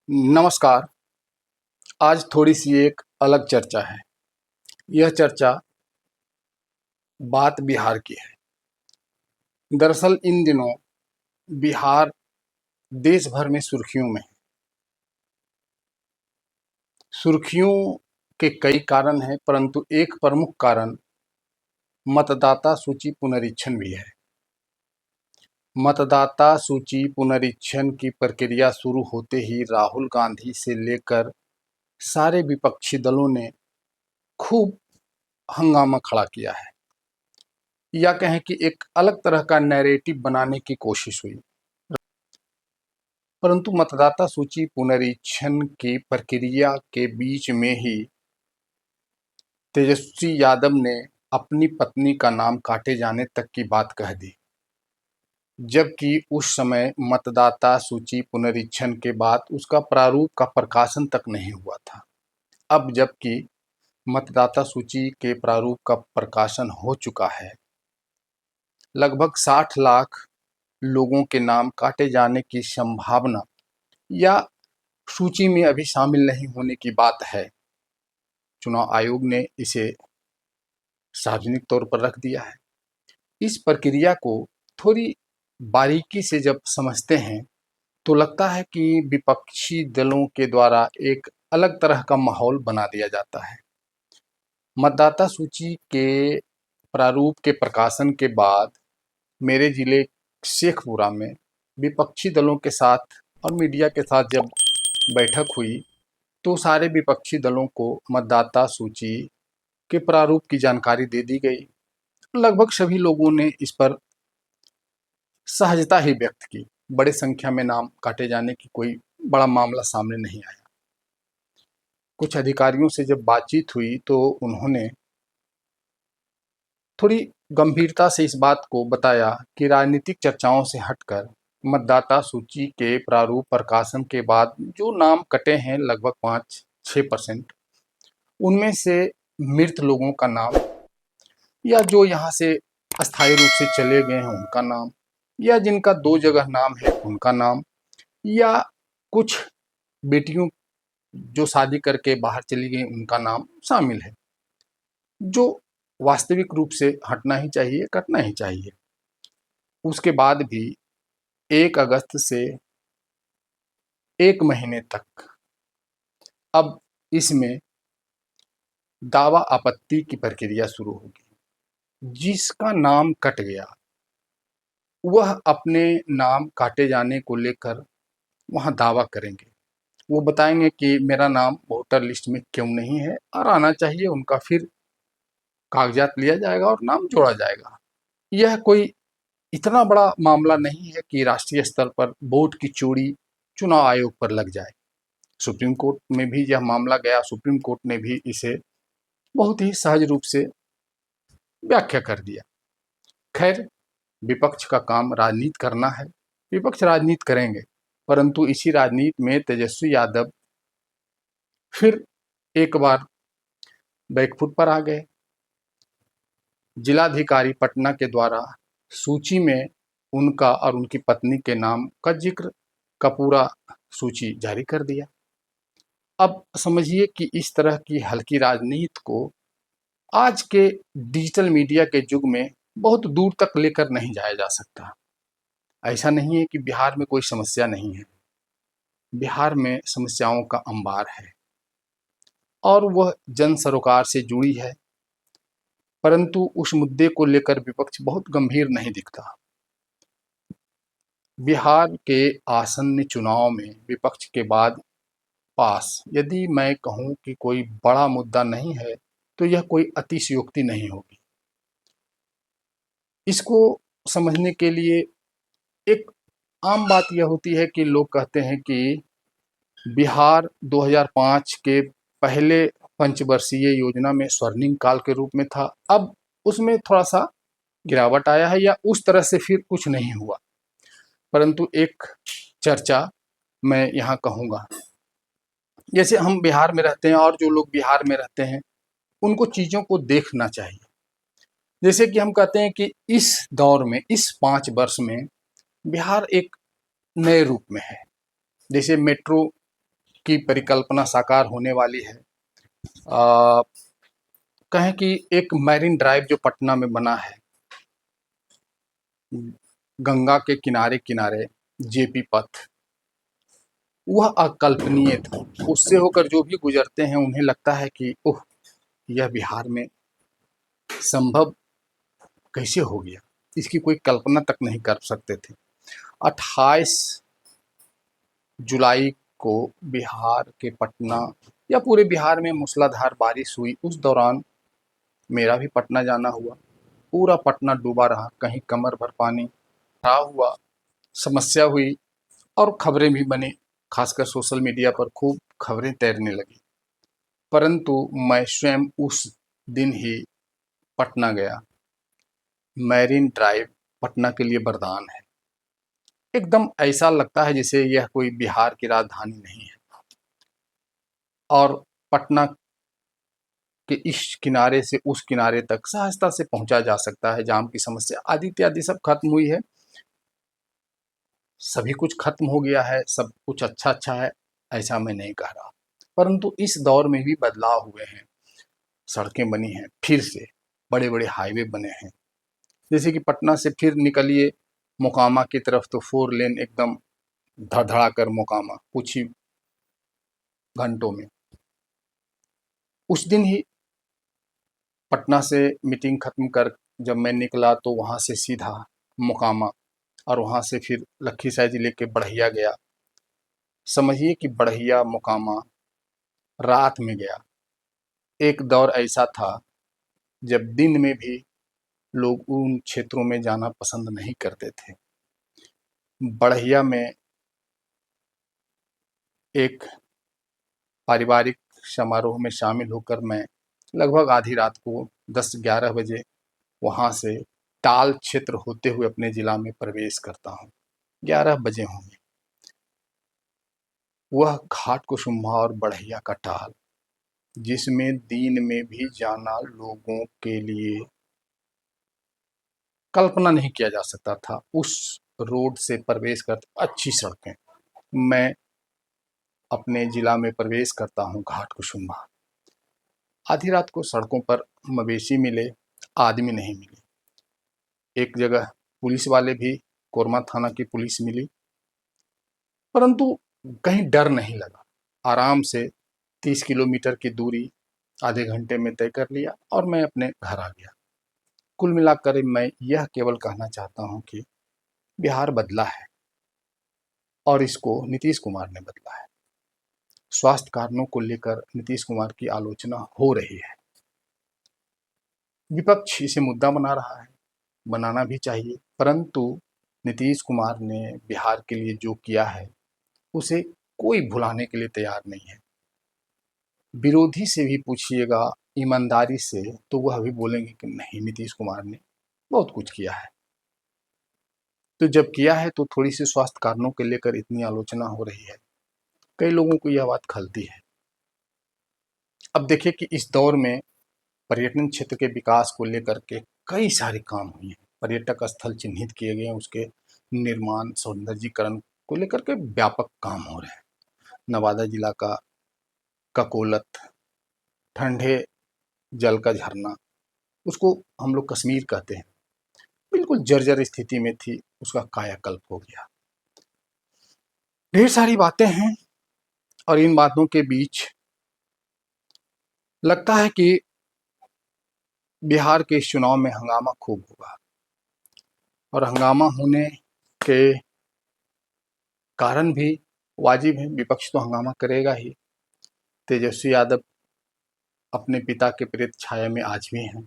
नमस्कार। आज थोड़ी सी एक अलग चर्चा है। यह चर्चा बात बिहार की है। दरअसल इन दिनों बिहार देश भर में सुर्खियों में है। सुर्खियों के कई कारण हैं, परंतु एक प्रमुख कारण मतदाता सूची पुनरीक्षण भी है। मतदाता सूची पुनरीक्षण की प्रक्रिया शुरू होते ही राहुल गांधी से लेकर सारे विपक्षी दलों ने खूब हंगामा खड़ा किया है, या कहें कि एक अलग तरह का नैरेटिव बनाने की कोशिश हुई। परंतु मतदाता सूची पुनरीक्षण की प्रक्रिया के बीच में ही तेजस्वी यादव ने अपनी पत्नी का नाम काटे जाने तक की बात कह दी, जबकि उस समय मतदाता सूची पुनरीक्षण के बाद उसका प्रारूप का प्रकाशन तक नहीं हुआ था। अब जबकि मतदाता सूची के प्रारूप का प्रकाशन हो चुका है, लगभग 60 लाख लोगों के नाम काटे जाने की संभावना या सूची में अभी शामिल नहीं होने की बात है। चुनाव आयोग ने इसे सार्वजनिक तौर पर रख दिया है। इस प्रक्रिया को थोड़ी बारीकी से जब समझते हैं तो लगता है कि विपक्षी दलों के द्वारा एक अलग तरह का माहौल बना दिया जाता है। मतदाता सूची के प्रारूप के प्रकाशन के बाद मेरे जिले शेखपुरा में विपक्षी दलों के साथ और मीडिया के साथ जब बैठक हुई तो सारे विपक्षी दलों को मतदाता सूची के प्रारूप की जानकारी दे दी गई। लगभग सभी लोगों ने इस पर सहजता ही व्यक्त की। बड़े संख्या में नाम काटे जाने की कोई बड़ा मामला सामने नहीं आया। कुछ अधिकारियों से जब बातचीत हुई तो उन्होंने थोड़ी गंभीरता से इस बात को बताया कि राजनीतिक चर्चाओं से हटकर मतदाता सूची के प्रारूप प्रकाशन के बाद जो नाम कटे हैं, लगभग 5-6%, उनमें से मृत लोगों का नाम, या जो यहाँ से अस्थायी रूप से चले गए हैं उनका नाम, या जिनका 2 जगह नाम है उनका नाम, या कुछ बेटियों जो शादी करके बाहर चली गई उनका नाम शामिल है, जो वास्तविक रूप से हटना ही चाहिए, कटना ही चाहिए। उसके बाद भी 1 अगस्त से 1 महीने तक अब इसमें दावा आपत्ति की प्रक्रिया शुरू होगी। जिसका नाम कट गया वह अपने नाम काटे जाने को लेकर वहां दावा करेंगे। वो बताएंगे कि मेरा नाम वोटर लिस्ट में क्यों नहीं है और आना चाहिए। उनका फिर कागजात लिया जाएगा और नाम जोड़ा जाएगा। यह कोई इतना बड़ा मामला नहीं है कि राष्ट्रीय स्तर पर वोट की चोरी चुनाव आयोग पर लग जाए। सुप्रीम कोर्ट में भी यह मामला गया। सुप्रीम कोर्ट ने भी इसे बहुत ही सहज रूप से व्याख्या कर दिया। खैर, विपक्ष का काम राजनीति करना है। विपक्ष राजनीति करेंगे, परंतु इसी राजनीति में तेजस्वी यादव फिर एक बार बैकफुट पर आ गए। जिलाधिकारी पटना के द्वारा सूची में उनका और उनकी पत्नी के नाम का जिक्र का पूरा सूची जारी कर दिया। अब समझिए कि इस तरह की हल्की राजनीति को आज के डिजिटल मीडिया के युग में बहुत दूर तक लेकर नहीं जाया जा सकता। ऐसा नहीं है कि बिहार में कोई समस्या नहीं है। बिहार में समस्याओं का अंबार है और वह जन सरोकार से जुड़ी है, परंतु उस मुद्दे को लेकर विपक्ष बहुत गंभीर नहीं दिखता। बिहार के आसन्न चुनाव में विपक्ष के बाद पास यदि मैं कहूं कि कोई बड़ा मुद्दा नहीं है तो यह कोई अतिशयोक्ति नहीं होगी। इसको समझने के लिए एक आम बात यह होती है कि लोग कहते हैं कि बिहार 2005 के पहले पंचवर्षीय योजना में स्वर्णिम काल के रूप में था। अब उसमें थोड़ा सा गिरावट आया है या उस तरह से फिर कुछ नहीं हुआ। परंतु एक चर्चा मैं यहाँ कहूँगा, जैसे हम बिहार में रहते हैं और जो लोग बिहार में रहते हैं उनको चीज़ों को देखना चाहिए। जैसे कि हम कहते हैं कि इस दौर में, इस 5 वर्ष में बिहार एक नए रूप में है। जैसे मेट्रो की परिकल्पना साकार होने वाली है। आ, कहें कि एक मैरिन ड्राइव जो पटना में बना है, गंगा के किनारे किनारे, जेपी पथ, वह अकल्पनीय था। उससे होकर जो भी गुजरते हैं उन्हें लगता है कि ओह, यह बिहार में संभव कैसे हो गया, इसकी कोई कल्पना तक नहीं कर सकते थे। 28 जुलाई को बिहार के पटना या पूरे बिहार में मूसलाधार बारिश हुई। उस दौरान मेरा भी पटना जाना हुआ। पूरा पटना डूबा रहा, कहीं कमर भर पानी रहा हुआ, समस्या हुई और खबरें भी बनी। खासकर सोशल मीडिया पर खूब खबरें तैरने लगी। परंतु मैं स्वयं उस दिन ही पटना गया। मैरीन ड्राइव पटना के लिए वरदान है। एकदम ऐसा लगता है जैसे यह कोई बिहार की राजधानी नहीं है और पटना के इस किनारे से उस किनारे तक सहजता से पहुंचा जा सकता है। जाम की समस्या आदि इत्यादि सब खत्म हुई है, सभी कुछ खत्म हो गया है, सब कुछ अच्छा अच्छा है, ऐसा मैं नहीं कह रहा। परंतु इस दौर में भी बदलाव हुए हैं। सड़कें बनी हैं, फिर से बड़े बड़े हाईवे बने हैं। जैसे कि पटना से फिर निकलिए मोकामा की तरफ तो 4 लेन एकदम धड़धड़ा कर मोकामा कुछ ही घंटों में। उस दिन ही पटना से मीटिंग खत्म कर जब मैं निकला तो वहाँ से सीधा मोकामा और वहाँ से फिर लखीसराय जिले के बढ़िया गया। समझिए कि बढ़िया मोकामा रात में गया। एक दौर ऐसा था जब दिन में भी लोग उन क्षेत्रों में जाना पसंद नहीं करते थे। बढ़िया में एक पारिवारिक समारोह में शामिल होकर मैं लगभग आधी रात को 10-11 बजे वहाँ से टाल क्षेत्र होते हुए अपने जिला में प्रवेश करता हूँ। 11 बजे होंगे। वह घाट कुसुम्भा और बढ़िया का टाल, जिसमें दिन में भी जाना लोगों के लिए कल्पना नहीं किया जा सकता था। उस रोड से प्रवेश कर अच्छी सड़कें, मैं अपने जिला में प्रवेश करता हूँ घाट कुसुम्भा। आधी रात को सड़कों पर मवेशी मिले, आदमी नहीं मिले। एक जगह पुलिस वाले भी, कोरमा थाना की पुलिस मिली, परंतु कहीं डर नहीं लगा। आराम से 30 किलोमीटर की दूरी आधे घंटे में तय कर लिया और मैं अपने घर आ गया। कुल मिलाकर मैं यह केवल कहना चाहता हूँ कि बिहार बदला है और इसको नीतीश कुमार ने बदला है। स्वास्थ्य कारणों को लेकर नीतीश कुमार की आलोचना हो रही है। विपक्ष इसे मुद्दा बना रहा है, बनाना भी चाहिए, परंतु नीतीश कुमार ने बिहार के लिए जो किया है उसे कोई भुलाने के लिए तैयार नहीं है। विरोधी से भी पूछिएगा ईमानदारी से तो वह भी बोलेंगे कि नहीं, नीतीश कुमार ने बहुत कुछ किया है। तो जब किया है तो थोड़ी सी स्वास्थ्य कारणों के लेकर इतनी आलोचना हो रही है, कई लोगों को यह बात खलती है। अब देखिए कि इस दौर में पर्यटन क्षेत्र के विकास को लेकर के कई सारे काम हुए हैं। पर्यटक स्थल चिन्हित किए गए हैं, उसके निर्माण सौंदर्यीकरण को लेकर के व्यापक काम हो रहे हैं। नवादा जिला का ककोलत, ठंडे जल का झरना, उसको हम लोग कश्मीर कहते हैं, बिल्कुल जर्जर स्थिति में थी, उसका कायाकल्प हो गया। ढेर सारी बातें हैं और इन बातों के बीच लगता है कि बिहार के इस चुनाव में हंगामा खूब होगा और हंगामा होने के कारण भी वाजिब है। विपक्ष तो हंगामा करेगा ही। तेजस्वी यादव अपने पिता के प्रेत छाया में आज भी हैं।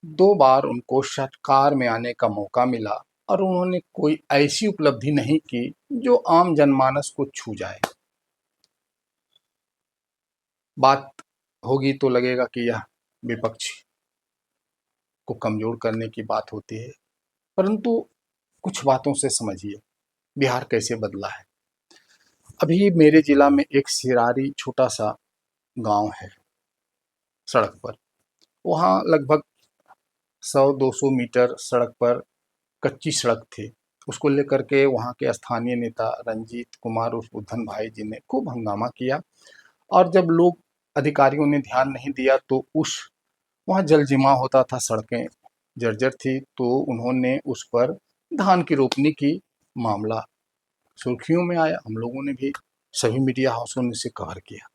2 बार उनको सरकार में आने का मौका मिला और उन्होंने कोई ऐसी उपलब्धि नहीं की जो आम जनमानस को छू जाए। बात होगी तो लगेगा कि यह विपक्ष को कमजोर करने की बात होती है, परंतु कुछ बातों से समझिए बिहार कैसे बदला है। अभी मेरे जिला में एक सिरारी छोटा सा गांव है, सड़क पर, वहाँ लगभग 100-200 मीटर सड़क पर कच्ची सड़क थी। उसको लेकर के वहाँ के स्थानीय नेता रंजीत कुमार उर्फ बुद्धन भाई जी ने खूब हंगामा किया। और जब लोग अधिकारियों ने ध्यान नहीं दिया तो उस वहाँ जल जमाव होता था, सड़कें जर्जर थी, तो उन्होंने उस पर धान की रोपनी की। मामला सुर्खियों में आया, हम लोगों ने भी, सभी मीडिया हाउसों ने इसे कवर किया।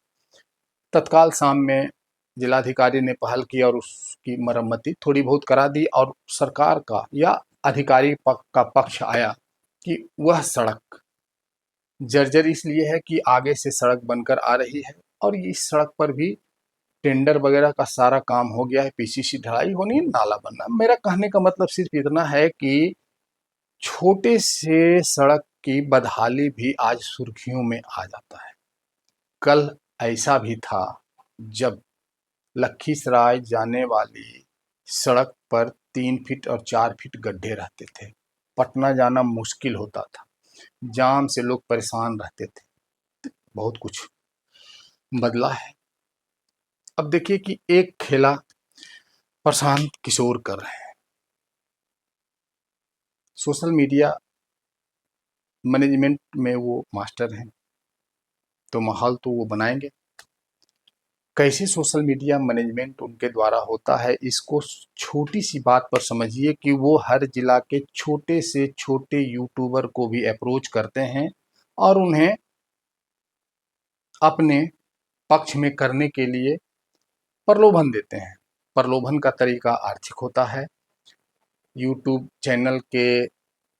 तत्काल शाम में जिलाधिकारी ने पहल की और उसकी मरम्मती थोड़ी बहुत करा दी, और सरकार का या अधिकारी का पक्ष आया कि वह सड़क जर्जर इसलिए है कि आगे से सड़क बनकर आ रही है और इस सड़क पर भी टेंडर वगैरह का सारा काम हो गया है, पीसीसी ढलाई होनी है, नाला बनना। मेरा कहने का मतलब सिर्फ इतना है कि छोटे से सड़क की बदहाली भी आज सुर्खियों में आ जाता है। कल ऐसा भी था जब लखीसराय जाने वाली सड़क पर 3 फीट और 4 फीट गड्ढे रहते थे, पटना जाना मुश्किल होता था, जाम से लोग परेशान रहते थे। बहुत कुछ बदला है। अब देखिए कि एक खेला प्रशांत किशोर कर रहे हैं। सोशल मीडिया मैनेजमेंट में वो मास्टर हैं, तो माहौल तो वो बनाएंगे। कैसे सोशल मीडिया मैनेजमेंट उनके द्वारा होता है, इसको छोटी सी बात पर समझिए कि वो हर जिला के छोटे से छोटे यूट्यूबर को भी अप्रोच करते हैं और उन्हें अपने पक्ष में करने के लिए प्रलोभन देते हैं। प्रलोभन का तरीका आर्थिक होता है। यूट्यूब चैनल के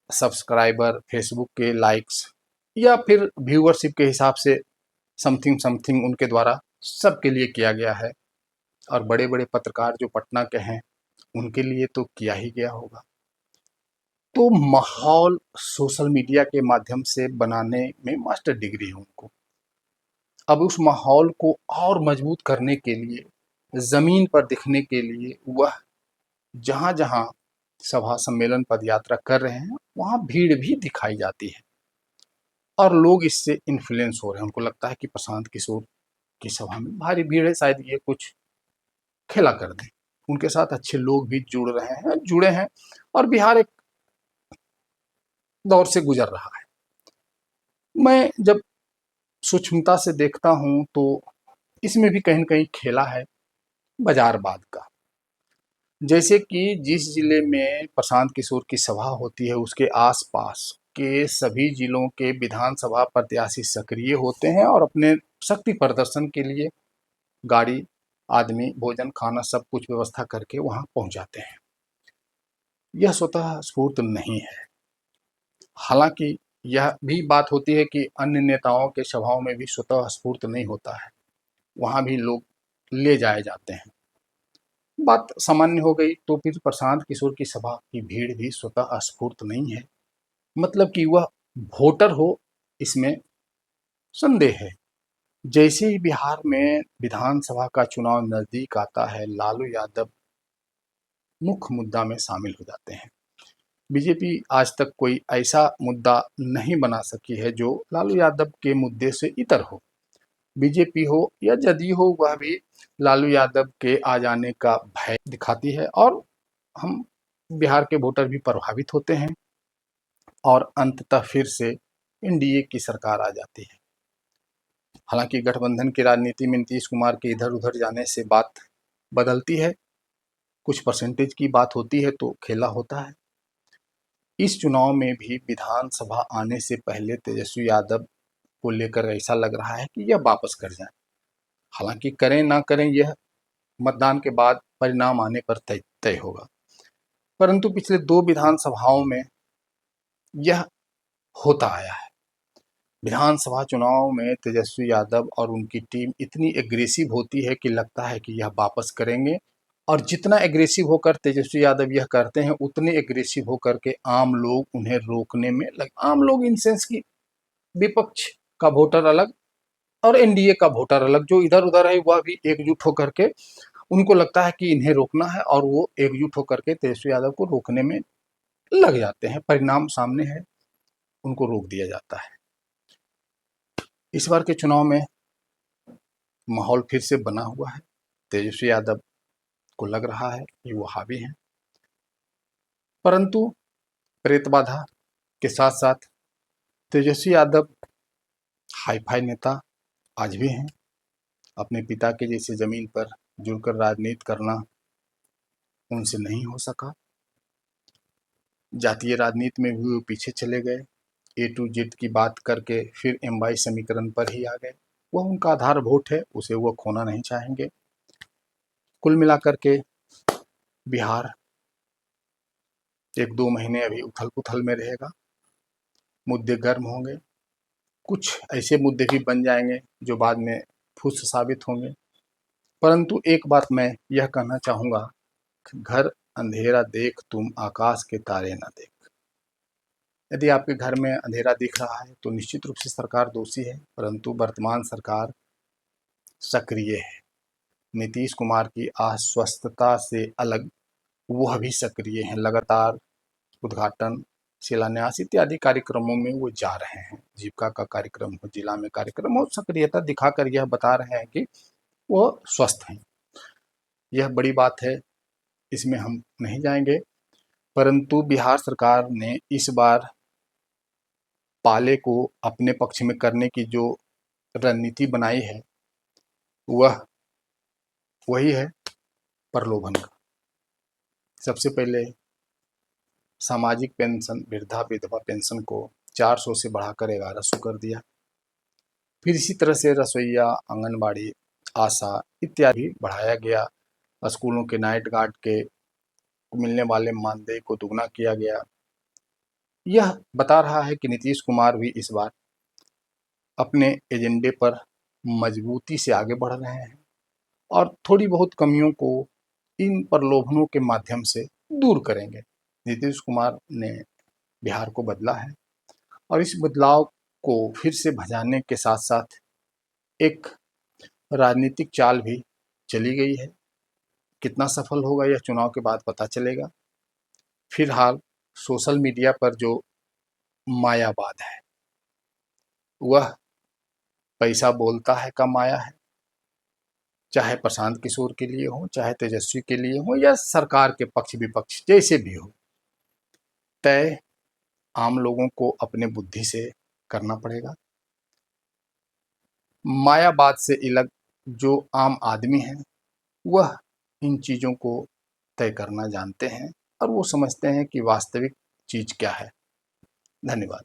सब्सक्राइबर, फेसबुक के लाइक्स या फिर व्यूअरशिप के हिसाब से समथिंग समथिंग उनके द्वारा सबके लिए किया गया है। और बड़े बड़े पत्रकार जो पटना के हैं उनके लिए तो किया ही गया होगा। तो माहौल सोशल मीडिया के माध्यम से बनाने में मास्टर डिग्री है उनको। अब उस माहौल को और मजबूत करने के लिए, जमीन पर दिखने के लिए, वह जहां जहां सभा सम्मेलन पदयात्रा कर रहे हैं वहां भीड़ भी दिखाई जाती है और लोग इससे इन्फ्लुएंस हो रहे हैं। उनको लगता है कि प्रशांत किशोर की सभा में भारी भीड़ है, शायद ये कुछ खेला कर दें। उनके साथ अच्छे लोग भी जुड़े हैं और बिहार एक दौर से गुजर रहा है। मैं जब सूक्ष्मता से देखता हूं तो इसमें भी कहीं न कहीं खेला है बाजारवाद का। जैसे कि जिस जिले में प्रशांत किशोर की सभा होती है उसके आसपास के सभी जिलों के विधानसभा प्रत्याशी सक्रिय होते हैं और अपने शक्ति प्रदर्शन के लिए गाड़ी, आदमी, भोजन, खाना सब कुछ व्यवस्था करके वहां पहुंच जाते हैं। यह स्वतः स्फूर्त नहीं है। हालांकि यह भी बात होती है कि अन्य नेताओं के सभाओं में भी स्वतः स्फूर्त नहीं होता है, वहां भी लोग ले जाए जाते हैं। बात सामान्य हो गई तो फिर प्रशांत किशोर की सभा की भीड़ भी स्वतः स्फूर्त नहीं है, मतलब कि वह वोटर हो, इसमें संदेह है। जैसे ही बिहार में विधानसभा का चुनाव नजदीक आता है, लालू यादव मुख्य मुद्दा में शामिल हो जाते हैं। बीजेपी आज तक कोई ऐसा मुद्दा नहीं बना सकी है जो लालू यादव के मुद्दे से इतर हो। बीजेपी हो या जदयू हो, वह भी लालू यादव के आ जाने का भय दिखाती है और हम बिहार के वोटर भी प्रभावित होते हैं और अंततः फिर से एनडीए की सरकार आ जाती है। हालांकि गठबंधन की राजनीति में नीतीश कुमार के इधर उधर जाने से बात बदलती है, कुछ परसेंटेज की बात होती है तो खेला होता है। इस चुनाव में भी विधानसभा आने से पहले तेजस्वी यादव को लेकर ऐसा लग रहा है कि यह वापस कर जाए। हालांकि करें ना करें यह मतदान के बाद परिणाम आने पर तय तय होगा, परंतु पिछले 2 विधानसभाओं में यह होता आया है। विधानसभा चुनाव में तेजस्वी यादव और उनकी टीम इतनी एग्रेसिव होती है कि लगता है कि यह वापस करेंगे, और जितना एग्रेसिव होकर तेजस्वी यादव यह करते हैं उतने एग्रेसिव होकर के आम लोग उन्हें रोकने में आम लोग इन सेंस की विपक्ष का वोटर अलग और एनडीए का वोटर अलग, जो इधर उधर है वह भी एकजुट होकर के उनको लगता है कि इन्हें रोकना है और वो एकजुट होकर के तेजस्वी यादव को रोकने में लग जाते हैं। परिणाम सामने है, उनको रोक दिया जाता है। इस बार के चुनाव में माहौल फिर से बना हुआ है। तेजस्वी यादव को लग रहा है कि वो हावी हैं, परंतु प्रेत बाधा के साथ साथ तेजस्वी यादव हाई फाई नेता आज भी हैं। अपने पिता के जैसे जमीन पर जुड़कर राजनीति करना उनसे नहीं हो सका। जातीय राजनीति में भी वो पीछे चले गए। ए टू जेड की बात करके फिर एम वाई समीकरण पर ही आ गए। वह उनका आधार वोट है, उसे वो खोना नहीं चाहेंगे। कुल मिलाकर के बिहार 1-2 महीने अभी उथल पुथल में रहेगा। मुद्दे गर्म होंगे, कुछ ऐसे मुद्दे भी बन जाएंगे जो बाद में फुस साबित होंगे। परंतु एक बात मैं यह कहना चाहूँगा, घर अंधेरा देख तुम आकाश के तारे न देख। यदि आपके घर में अंधेरा दिख रहा है तो निश्चित रूप से सरकार दोषी है, परंतु वर्तमान सरकार सक्रिय है। नीतीश कुमार की आश्वस्तता से अलग वह भी सक्रिय हैं। लगातार उद्घाटन, शिलान्यास इत्यादि कार्यक्रमों में वो जा रहे हैं। जीविका का कार्यक्रम हो, जिला में कार्यक्रम हो, सक्रियता दिखाकर यह बता रहे हैं कि वो स्वस्थ हैं। यह बड़ी बात है, इसमें हम नहीं जाएंगे। परंतु बिहार सरकार ने इस बार पाले को अपने पक्ष में करने की जो रणनीति बनाई है वह वही है प्रलोभन का। सबसे पहले सामाजिक पेंशन, वृद्धा विधवा पेंशन को 400 से बढ़ाकर 1100 कर दिया। फिर इसी तरह से रसोईया, आंगनबाड़ी, आशा इत्यादि बढ़ाया गया। स्कूलों के नाइट गार्ड के मिलने वाले मानदेय को दुगना किया गया। यह बता रहा है कि नीतीश कुमार भी इस बार अपने एजेंडे पर मजबूती से आगे बढ़ रहे हैं और थोड़ी बहुत कमियों को इन प्रलोभनों के माध्यम से दूर करेंगे। नीतीश कुमार ने बिहार को बदला है और इस बदलाव को फिर से भजाने के साथ साथ एक राजनीतिक चाल भी चली गई है। कितना सफल होगा यह चुनाव के बाद पता चलेगा। फिलहाल सोशल मीडिया पर जो मायावाद है वह पैसा बोलता है का माया है। चाहे प्रशांत किशोर के लिए हो, चाहे तेजस्वी के लिए हो, या सरकार के पक्ष विपक्ष जैसे भी हो, तय आम लोगों को अपने बुद्धि से करना पड़ेगा। मायावाद से अलग जो आम आदमी है वह इन चीज़ों को तय करना जानते हैं और वो समझते हैं कि वास्तविक चीज़ क्या है। धन्यवाद।